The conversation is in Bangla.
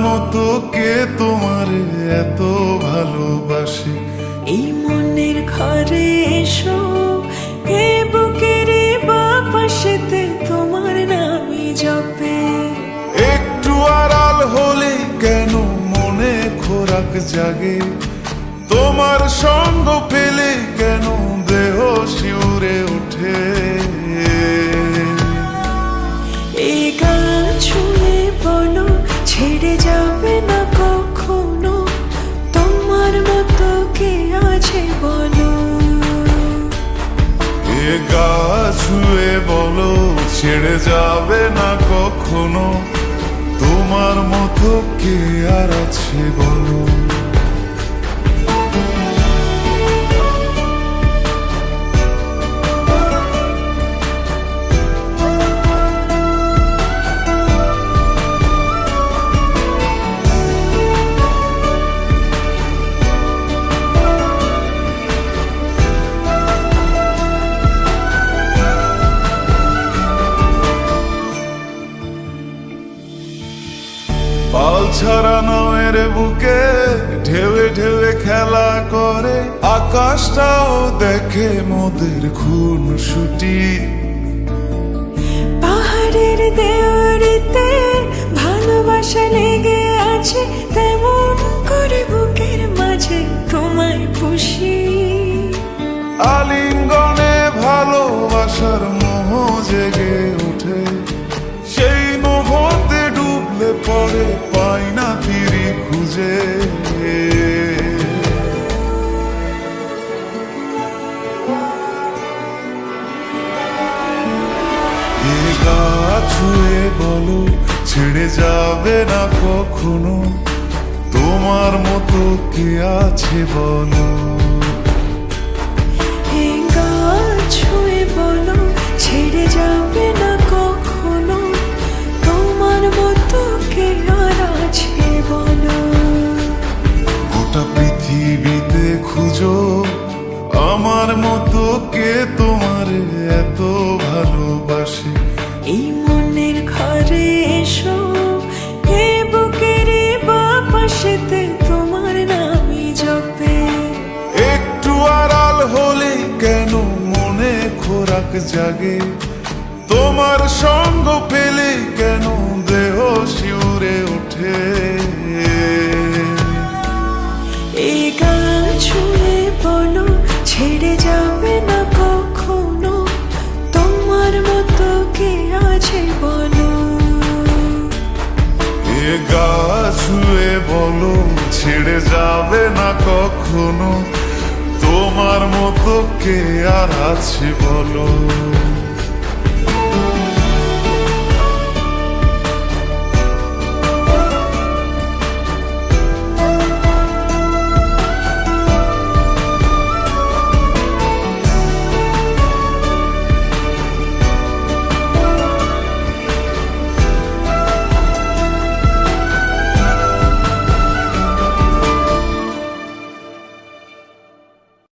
মতো কে তোমার এত ভালোবাসে? এই মনের ঘরে এসো, এ বুকের বাপাশেতে তোমার নামই জপে। একটু আড়াল হলে কেন মনে খোরাক জাগে? তোমার সঙ্গ পেলে কেন দেহ শিউরে ওঠে? এই গান ছুঁয়ে বলো, ছেড়ে যাবে না কখনো, তোমার মতো কে আছে বলো। এ গা ছুঁয়ে বলো, ছেড়ে যাবে না কখনো, তোমার মতো কে আর আছে বলো। পাল ছাড়া নামের বুকে ঢেউে ঢেউে খেলা করে, আকাশটাও দেখে মোদের খুন ছুটি। পাহাড়ের দেওয়ারিতে ভালোবাসা লেগে আছে, তেমন করে বুকের মাঝে তোমায় পুষি। আলিঙ্গনে ভালোবাসার মোহ জেগে ওঠে, সেই মোহতে ডুবলে পরে পাই না তীরি খুঁজে। এ গা ছুঁয়ে বলো, ছেড়ে যাবে না কখনো, তোমার মতো কে আছে বলো। এই গান ছুঁয়ে বলো, ছেড়ে যাবে না কখনো, তোমার মতো কে আর আছে বলো। গোটা পৃথিবীতে খুঁজো, আমার মতো কে তোমার এত ভালোবাসে? এই মনের ঘরে এসো, এ বুকের বাপাশেতে তোমার নামই জপে। একটু আড়াল হলে কেন মনে খোরাক জাগে? তোমার সঙ্গ পেলে কেন দেহ শিউরে ওঠে? এই গান ছুঁয়ে বলো, ছেড়ে যাবে না কখনো, তোমার মতো কে আছে বলো। এ গা ছুঁয়ে বলো, ছেড়ে যাবে না কখনো, তোমার মতো কে আর আছে বলো।